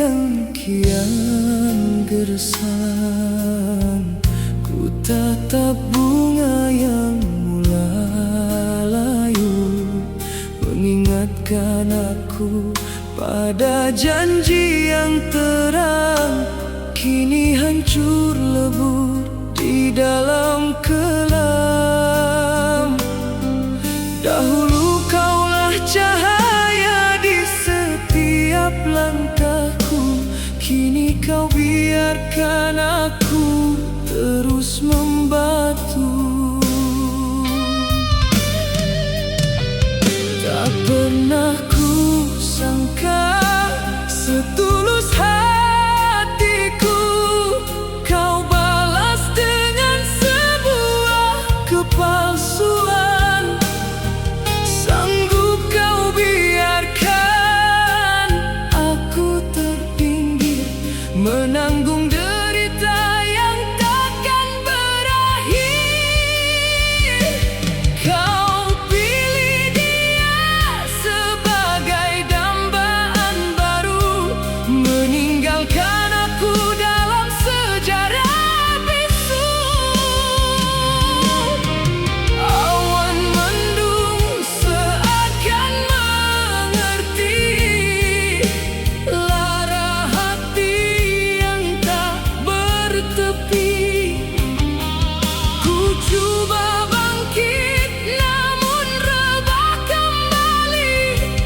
yang kian gersang, ku tatap bunga yang mulai layu, mengingatkan aku pada janji yang terang, kini hancur lebur di dalam kelam. Dahulu kaulah cahaya di setiap langkahku, kini kau biarkan aku terus membatu. Tak pernah ku sangka setulus hatiku kau balas dengan sebuah kepalsuan. Sanggup kau biarkan aku terpinggir, menanggung derita yang takkan berakhir. Kau pilih dia sebagai dambaan baru, meninggalkan aku dalam sejarah bisu. Awan mendung seakan mengerti lara hati yang tak bertepi. Ku coba bangkit namun rebah kembali,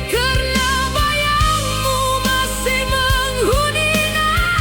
karena bayangmu masih menghuni nadi.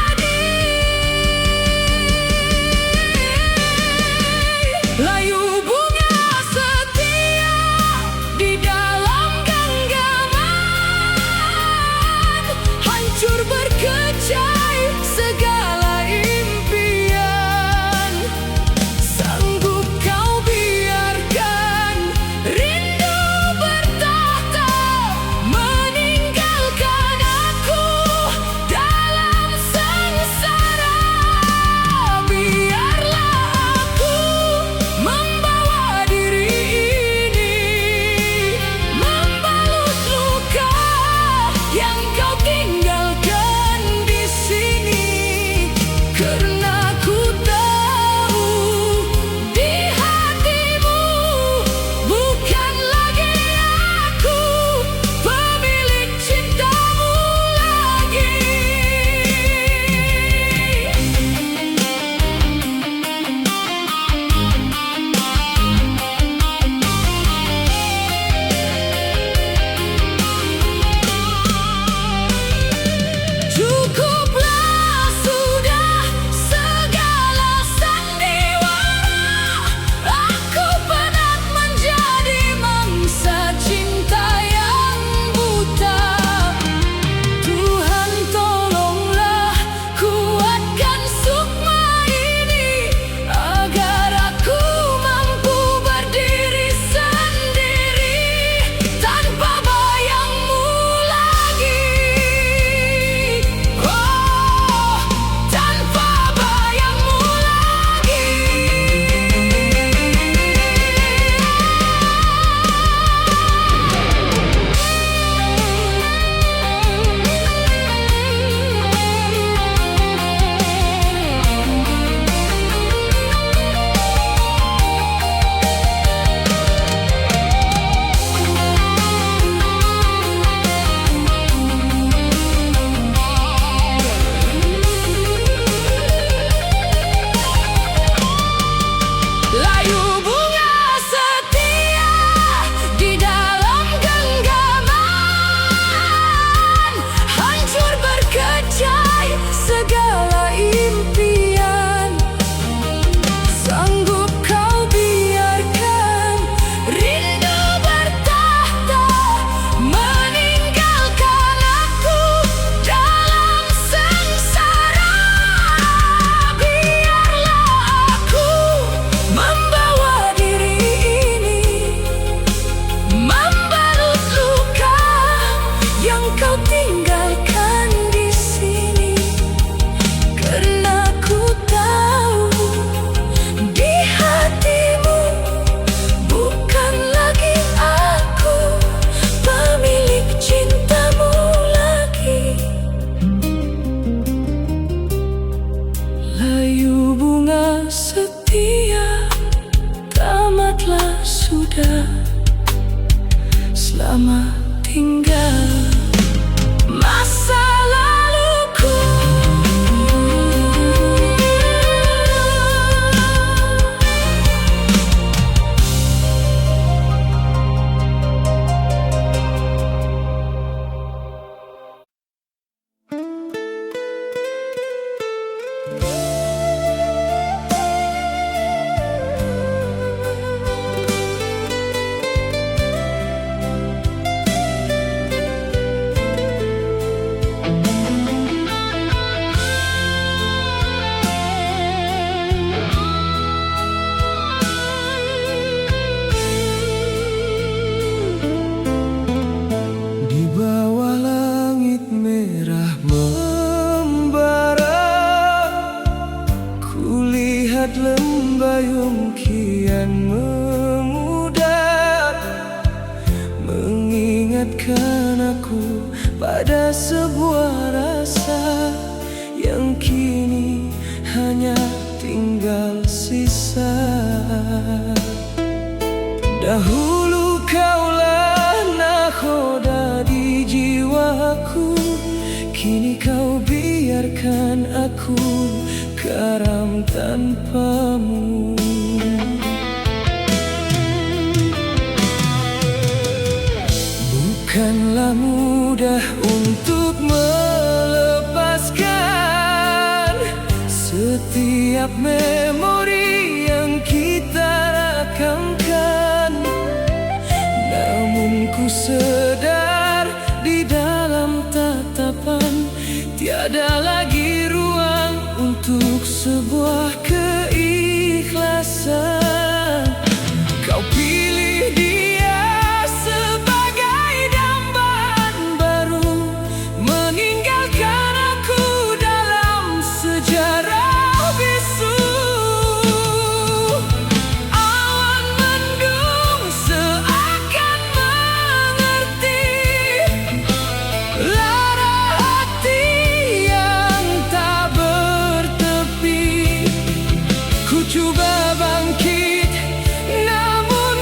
sebuah rasa yang kini hanya tinggal sisa. Dahulu kaulah nahoda di jiwaku, kini kau biarkan aku karam tanpamu. Bukanlah mudah untuk melepaskan setiap memori yang kita rakamkan. Namun ku sadar di dalam tatapan tiada lagi ruang untuk sebuah keikhlasan. Kau pilih dia sebagai dambaan baru, meninggalkan aku dalam sejarah bisu. Awan mendung seakan mengerti lara hati yang tak bertepi. Ku coba bangkit, namun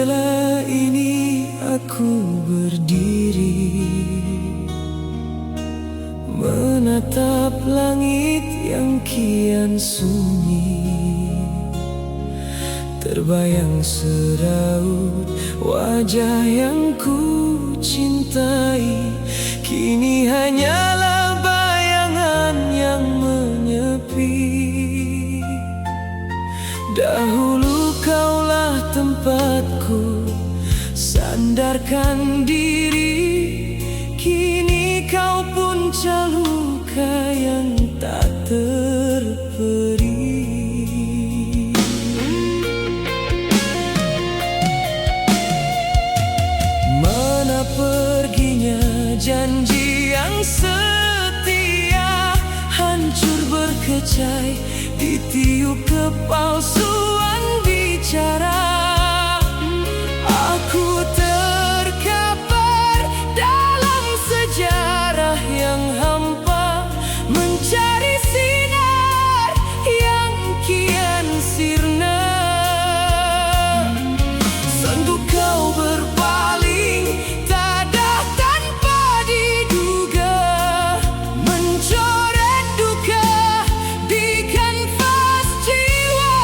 jendela ini aku berdiri, menatap langit yang kian sunyi. Terbayang seraut wajah yang ku cintai, kini hanyalah bayangan yang menyepi. Dahulu kaulah tempatku sandarkan diri, kini kau punca luka yang tak terperi. Mana perginya janji yang setia, hancur berkecai ditiup kepalsuan bicara. Aku terkapar dalam sejarah yang hampa, mencari sinar yang kian sirna. Sendu kau berpaling tadah tanpa diduga, mencoret duka di kanvas jiwa.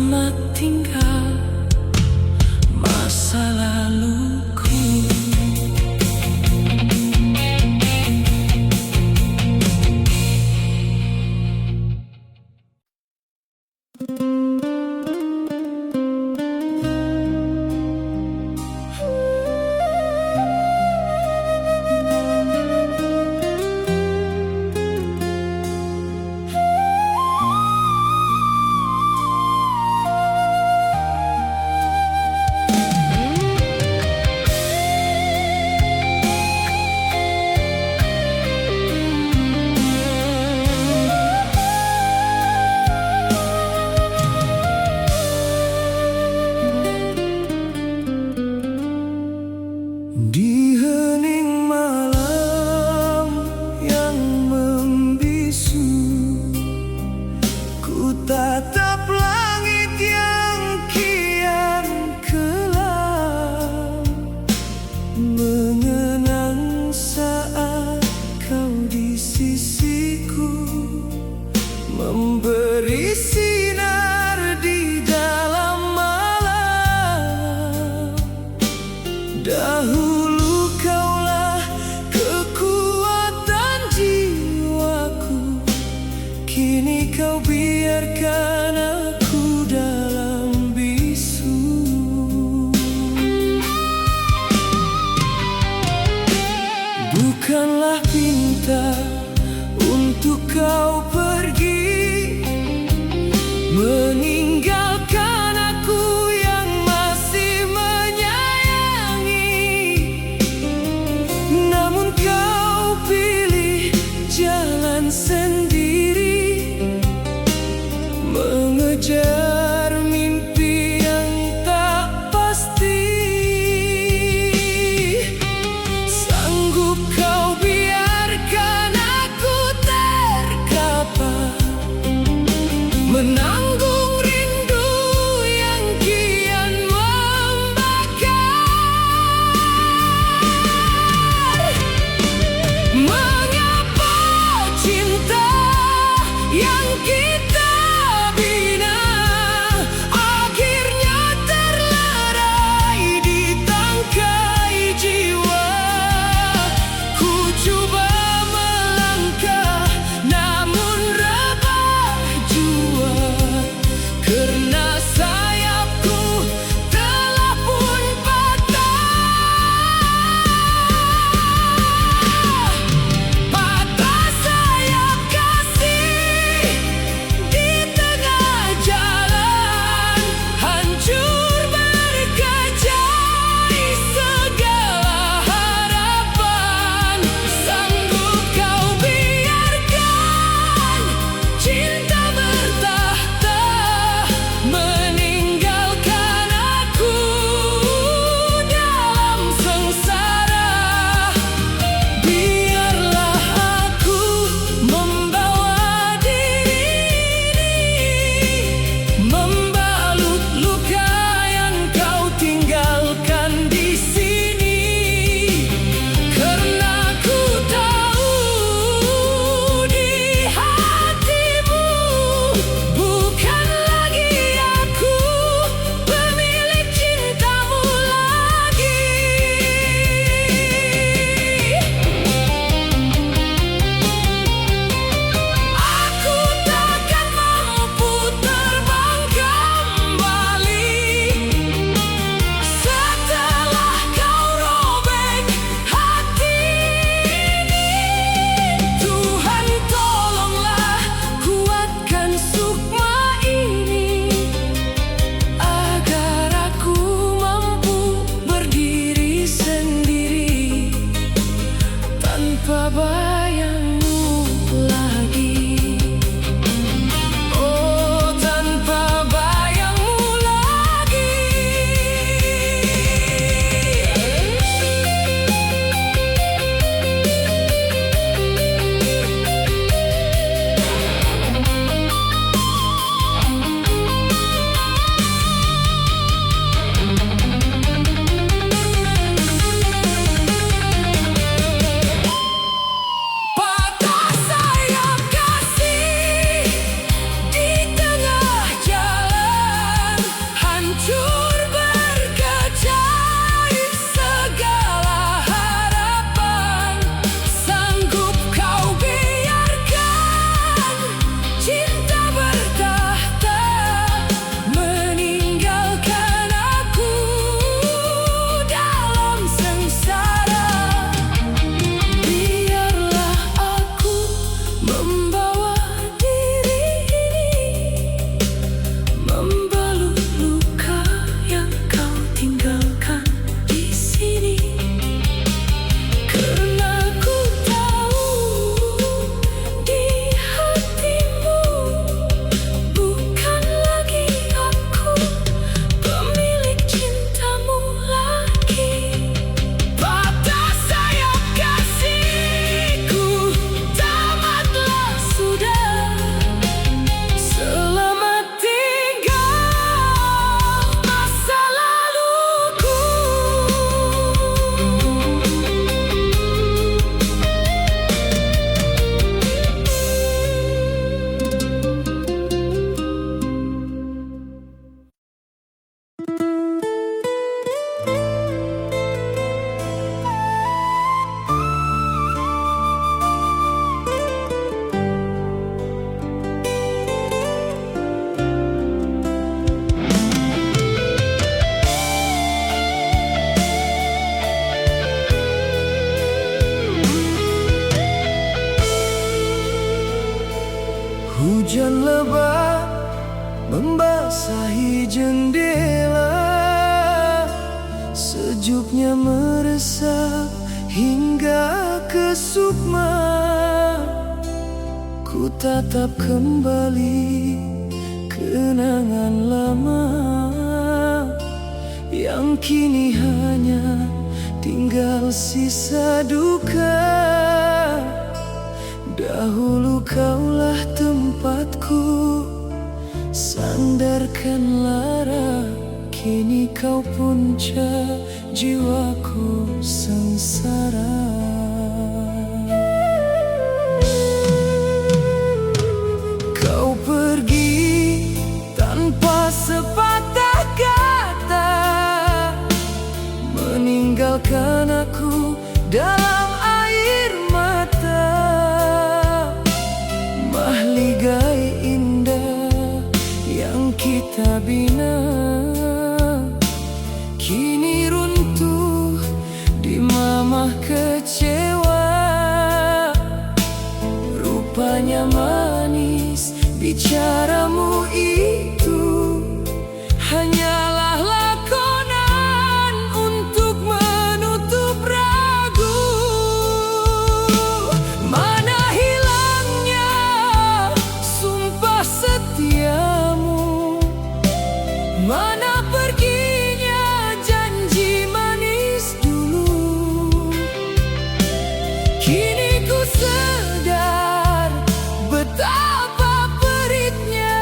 selamat tinggal masa laluku. Di hening malam yang membisu, ku tatap langit yang kian kelam, mengenang saat kau di sisiku, memberi sinar di dalam malam. Dahulu kaulah kekuatan jiwaku, kini kau biarkan aku dalam bisu. Bukanlah pinta untuk kau pergi, meninggalkan aku yang masih menyayangi. Namun kau pilih jalan sendiri, mengejar mimpi yang tak pasti. Sanggup kau biarkan aku terkapar, menanggung rindu yang kian membakar. Mengapa cinta yang kita bina akhirnya terlerai di tangkai jiwa? Ku coba melangkah namun rebah jua, karena sayapku telah pun patah. Patah sayap kasih di tengah Hujan lebat membasahi jendela, sejuknya meresap hingga ke sukma. Ku tatap kembali kenangan lama yang kini hanya tinggal sisa duka. Dahulu kaulah tempatku sandarkan lara, kini kau puncak jiwaku sengsara. Kau pergi tanpa sepatah kata, meninggalkan aku dalam air mata. Mahligai indah yang kita bina kini runtuh di mamah kecewa. Rupanya manis bicaramu itu hanyalah lakonan untuk menutup ragu. Mana hilangnya sumpah setiamu, mana perginya janji manis dulu. Kini ku sadar betapa peritnya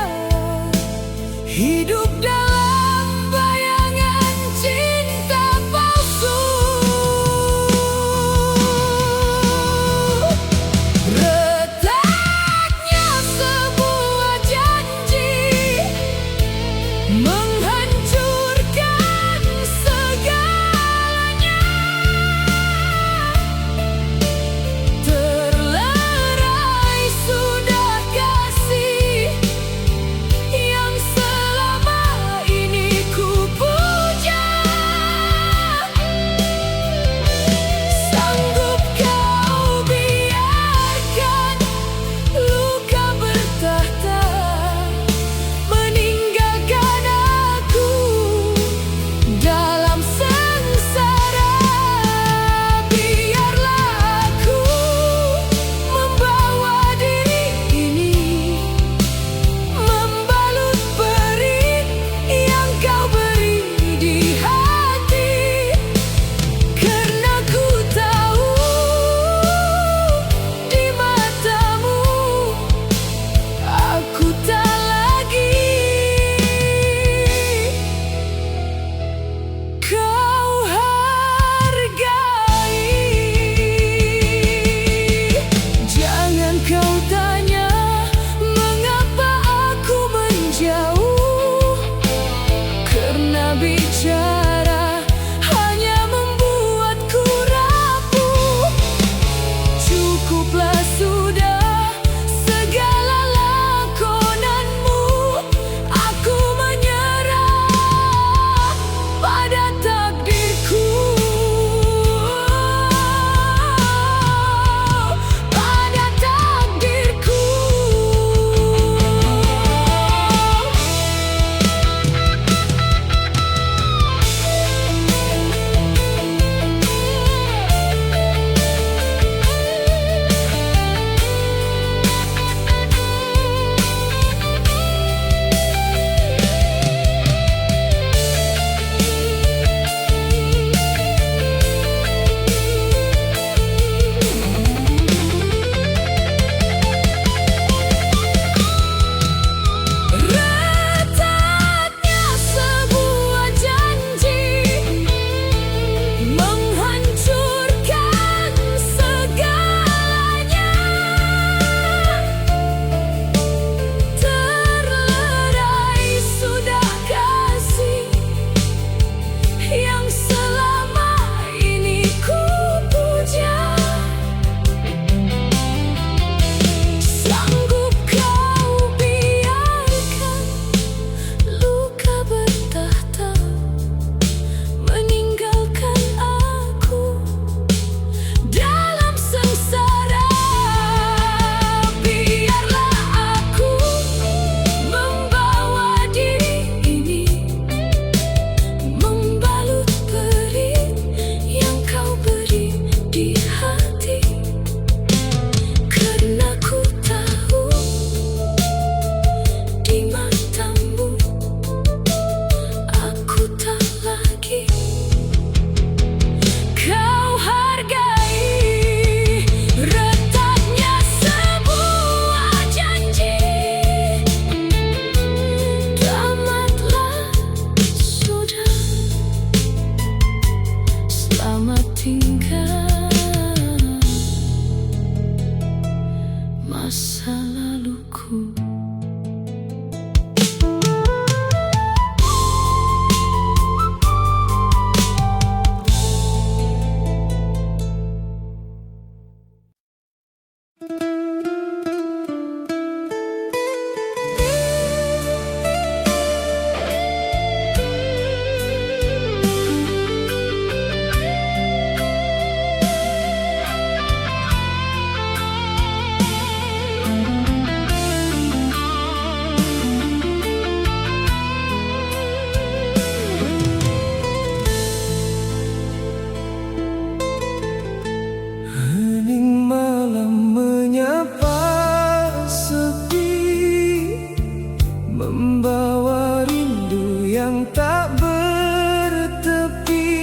tak bertepi.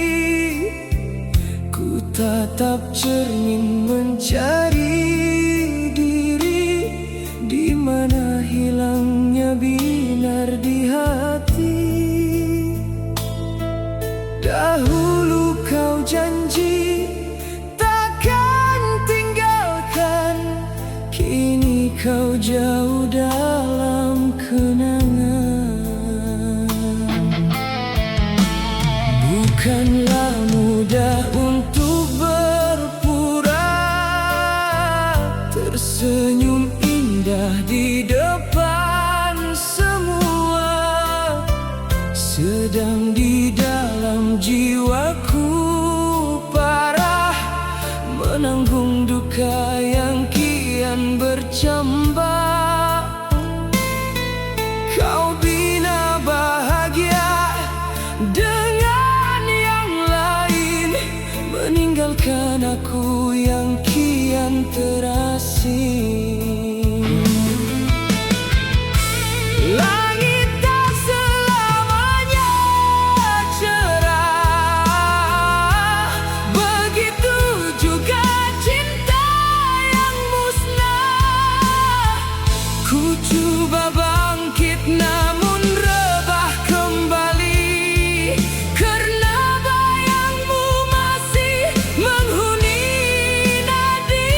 Ku tatap cermin mencari diri, di mana hilangnya binar di hati. Dahulu kau janji takkan tinggalkan, kini kau jauh dalam kenangan. Bukanlah mudah untuk berpura, tersenyum indah di depan semua, sedang di dalam jiwaku parah, menanggung duka yang kian bercambah. Kau bina bahagia dengan yang lain, meninggalkan aku yang kian terasing. Langit tak selamanya cerah, begitu juga cinta yang musnah. Ku coba bangkit namun rebah kembali, karena bayangmu masih menghuni nadi.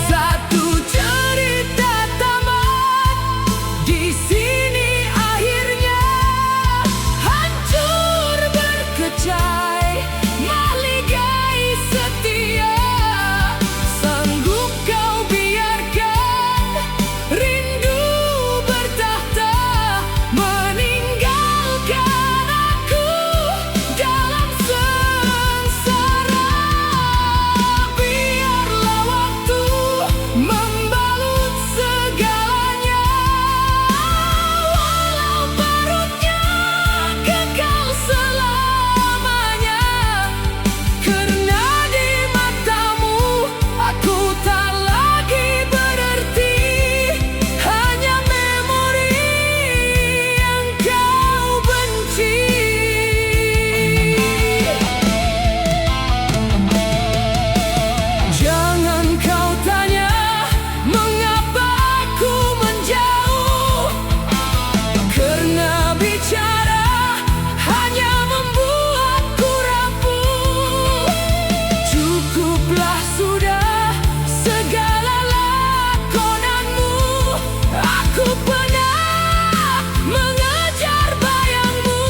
Satu cerita tamat, di sini akhirnya hancur berkecai, maligai setia. Sanggup kau biarkan rindu bertahta, meninggalkan aku dalam sengsara. Biarlah waktu membalut segalanya, walau parutnya kekal selamanya. Karena di matamu aku tak lagi berarti, hanya memori yang kau benci. Jangan kau tanya mengapa aku menjauh, karena bicara hanya membuatku rapuh. Cukuplah sudah segala lakonanmu, aku pernah mengejar bayangmu,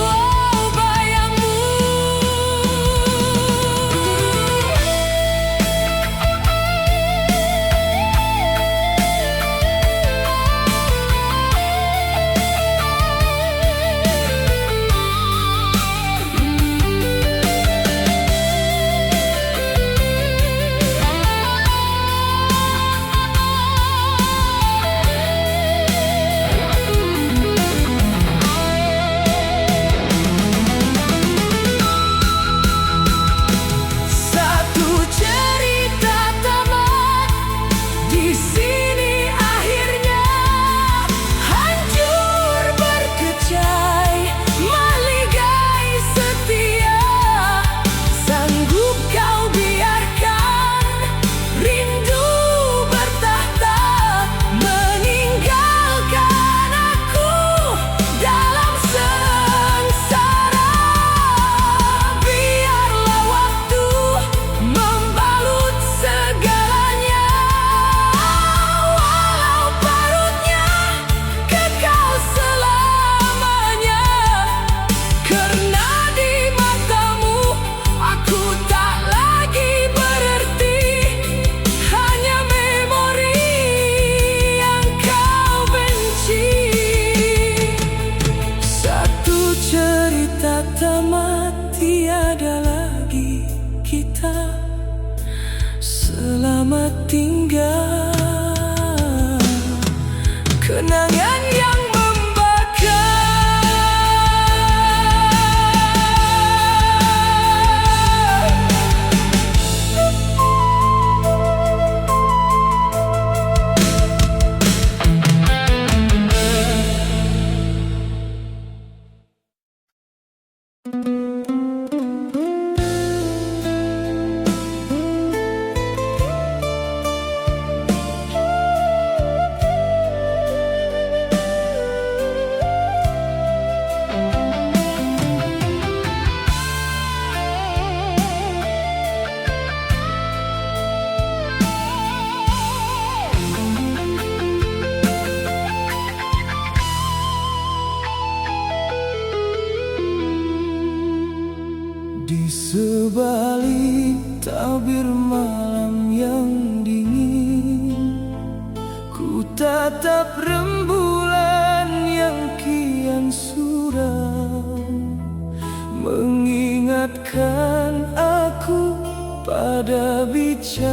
oh bayangmu. Satu cerita tamat, di sini akhirnya hancur berkecai, maligai setia. Sanggup kau biarkan rindu bertahta, meninggalkan aku dalam sengsara. Biarlah waktu membalut segalanya, walau parutnya kekal selamanya. Karena di matamu aku tak lagi berarti, hanya memori yang kau benci. Satu cerita tamat, tiada lagi kita. Selamat tinggal kenangan yang membakar. akhir malam yang dingin, ku tatap rembulan yang kian suram, mengingatkan aku pada bicaramu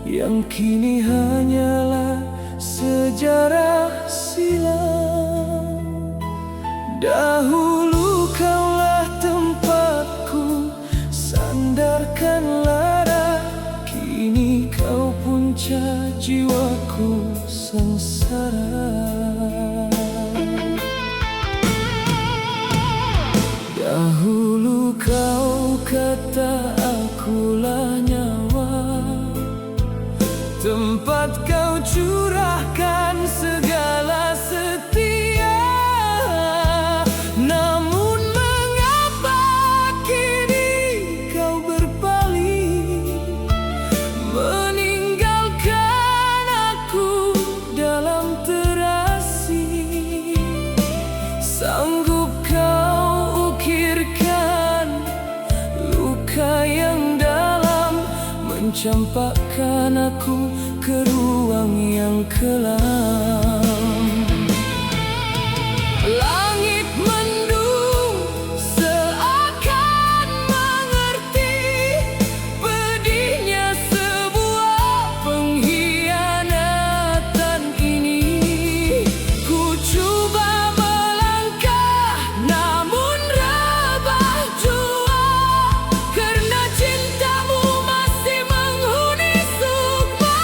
yang kini hanyalah sejarah silam. Dahulu kaulah tempatku sandarkan lara, kini kau punca jiwaku sengsara. Dahulu kau kata akulah nyawa, tempat kau curahkan segala setia. Namun mengapa kini kau berpaling, meninggalkan aku dalam terasing? Sanggup kau ukirkan luka yang dalam, mencampakkan aku ke ruang yang kelam. Langit mendung seakan mengerti pedihnya sebuah pengkhianatan ini. Ku coba melangkah namun rebah jua, karena cintamu masih menghuni sukma.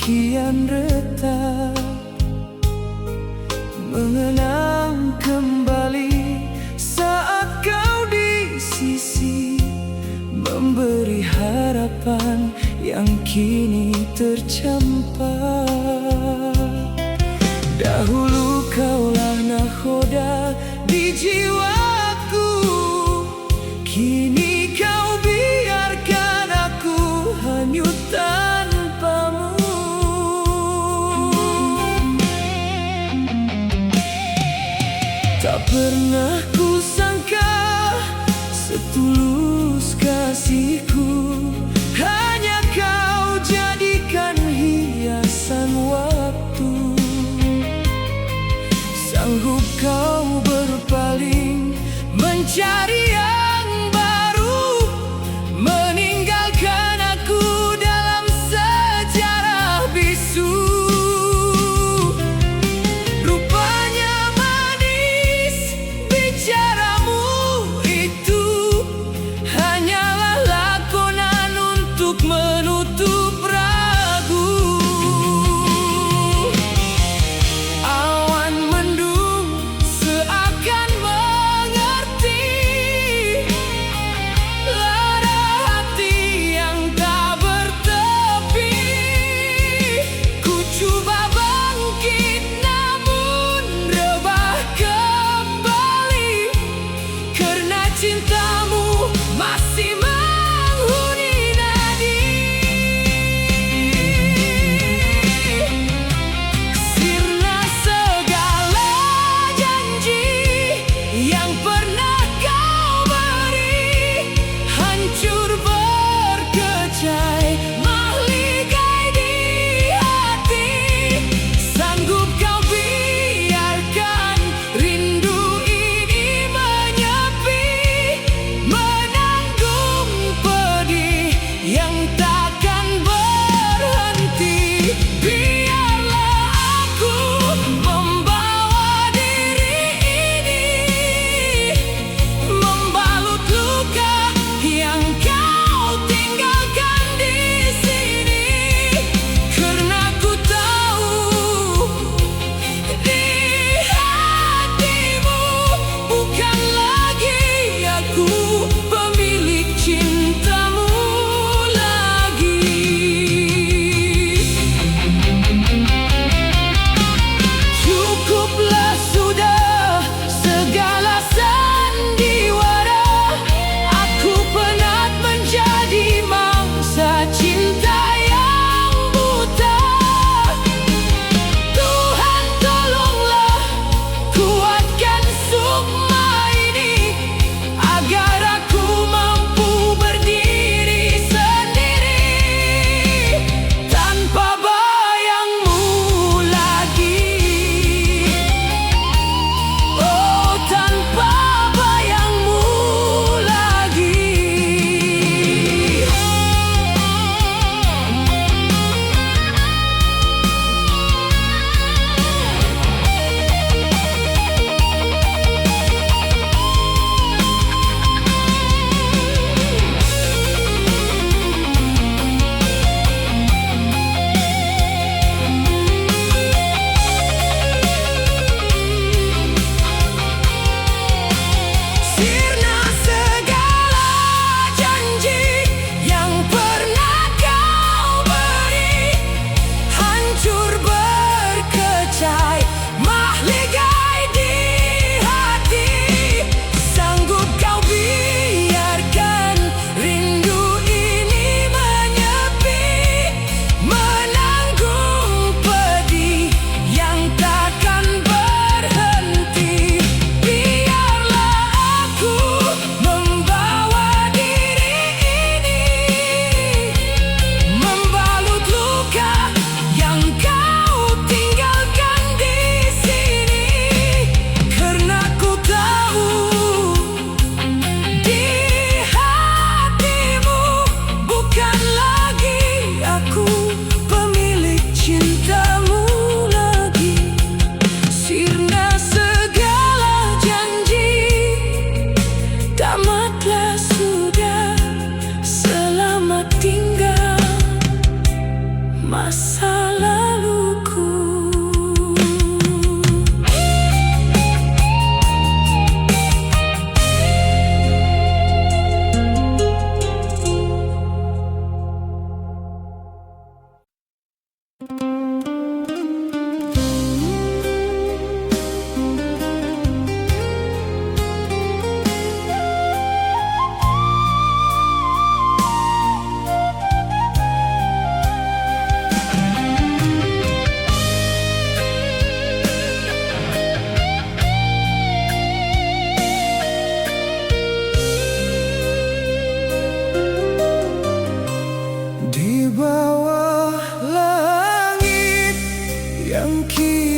kian retak, mengenang kembali saat kau di sisi, memberi harapan yang kini tercampak. Dahulu kaulah nahkoda di jiwaku, kini kau biarkan aku hanyut tanpamu. Tak pernah ku sangka setulus kasihku, hanya kau jadikan hidup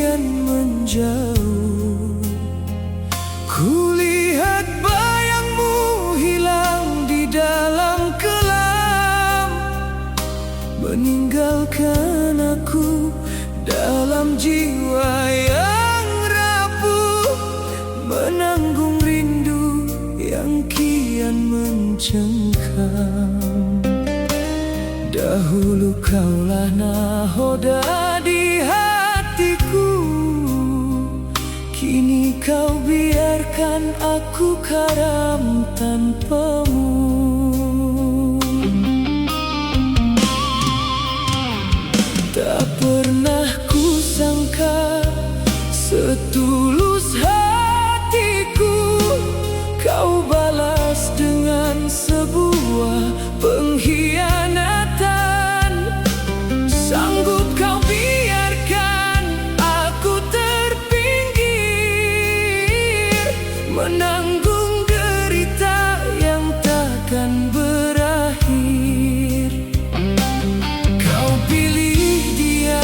kian menjauh. Kulihat bayangmu hilang di dalam kelam, meninggalkan aku dalam jiwa yang rapuh, menanggung rindu yang kian mencengkam. Dahulu kaulah nahoda di hatiku, kini kau biarkan aku karam tanpamu. Tak pernah kusangka setulus hatiku kau balas dengan sebuah pengkhianatan. Sanggup kau biarkan aku terpinggir, menanggung derita yang takkan berakhir. Kau pilih dia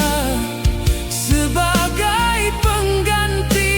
sebagai pengganti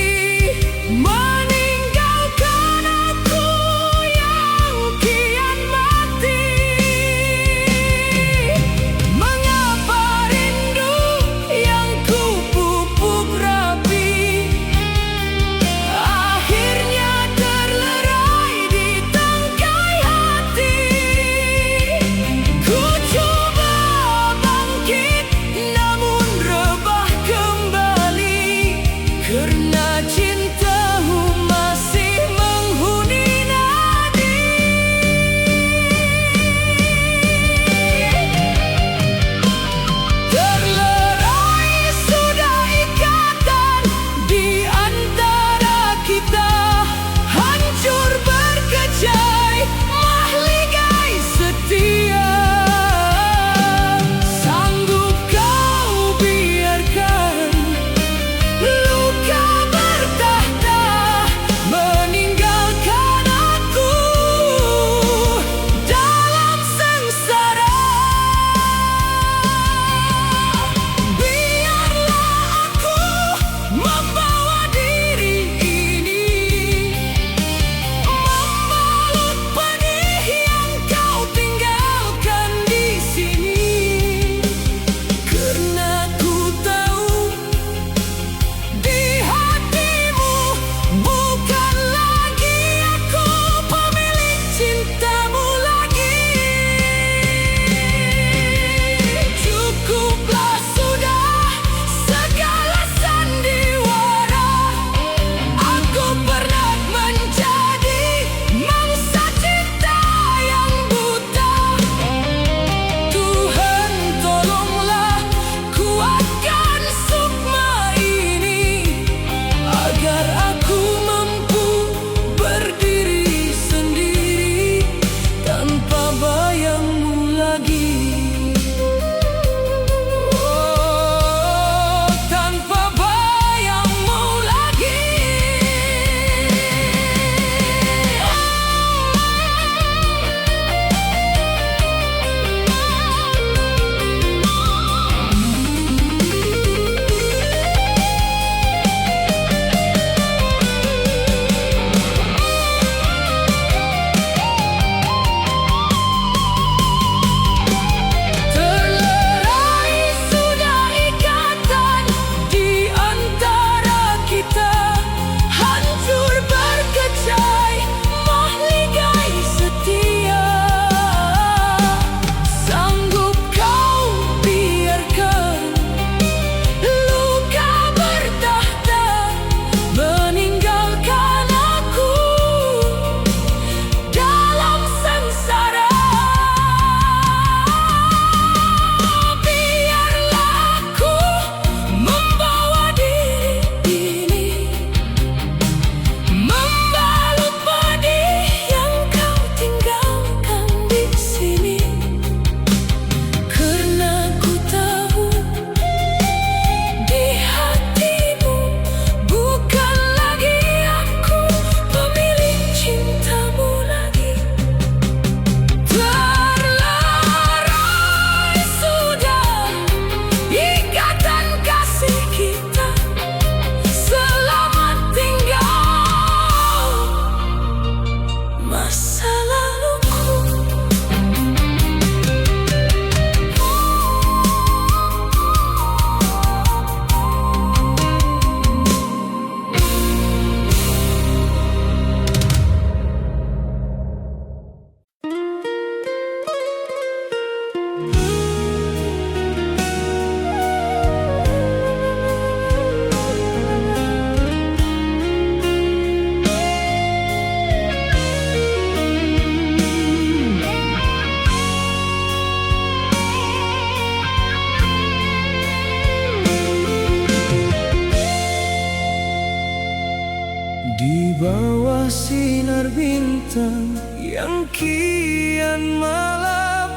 bawah sinar bintang yang kian malam,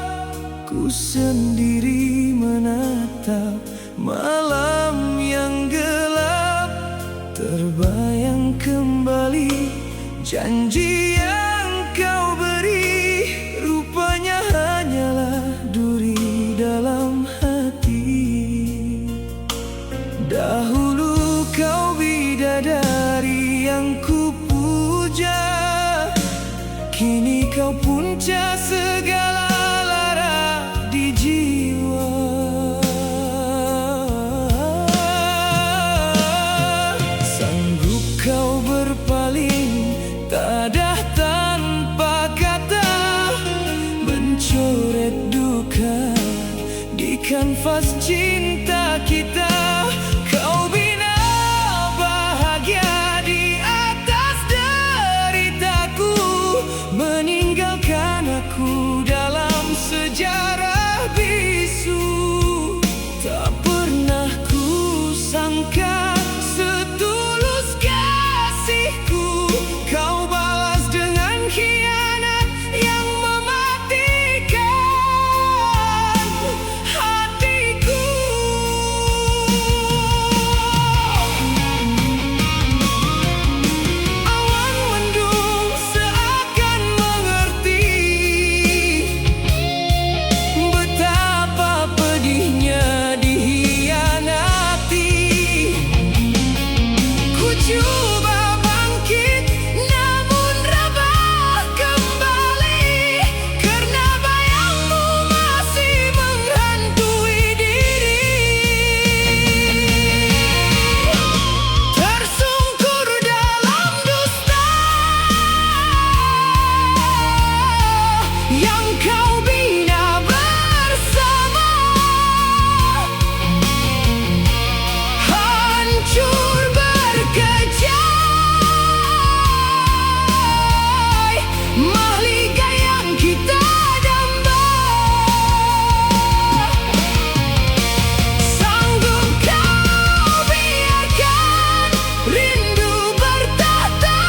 ku sendiri menatap malam yang gelap. Terbayang kembali janji yang kau beri, rupanya hanyalah duri dalam hati. Dahulu kau bidadari yang ku puja, kini kau punca segala lara di jiwa. Sanggup kau berpaling tadah tanpa kata, mencoret duka di kanvas cinta kita. Kau bina bahagia di atas deritaku, meninggalkan aku dalam sejarah bisu. Tak pernah ku sangka setulus kasihku, kau balas dengan khianat yang mematikan hatiku. Awan mendung seakan mengerti betapa pedihnya dikhianati. Ku coba bangkit namun rebah kembali, karena bayangmu masih menghantui diri. Tersungkur dalam dusta yang kau bina bersama, hancur berkejai mahligai yang kita damba. Sanggup kau biarkan rindu bertahta,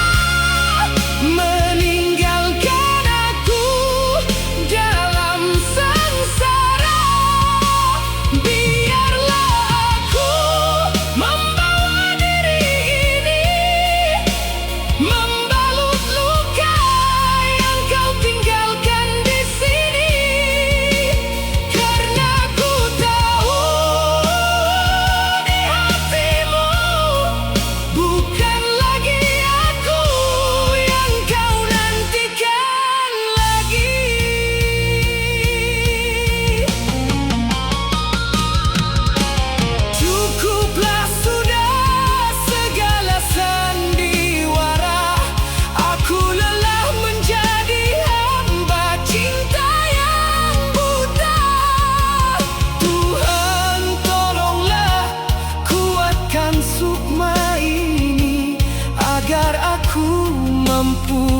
meninggalkan aku dalam sengsara. Biarlah aku membawa diri ini, membalut luka yang kau tinggalkan di sini, karena ku tahu di hatimu bukan lagi aku yang kau nantikan lagi. Cukuplah sudah segala sandiwara, aku lelah menjadi hamba cinta yang buta. Tuhan tolonglah kuatkan sukma ini, agar aku mampu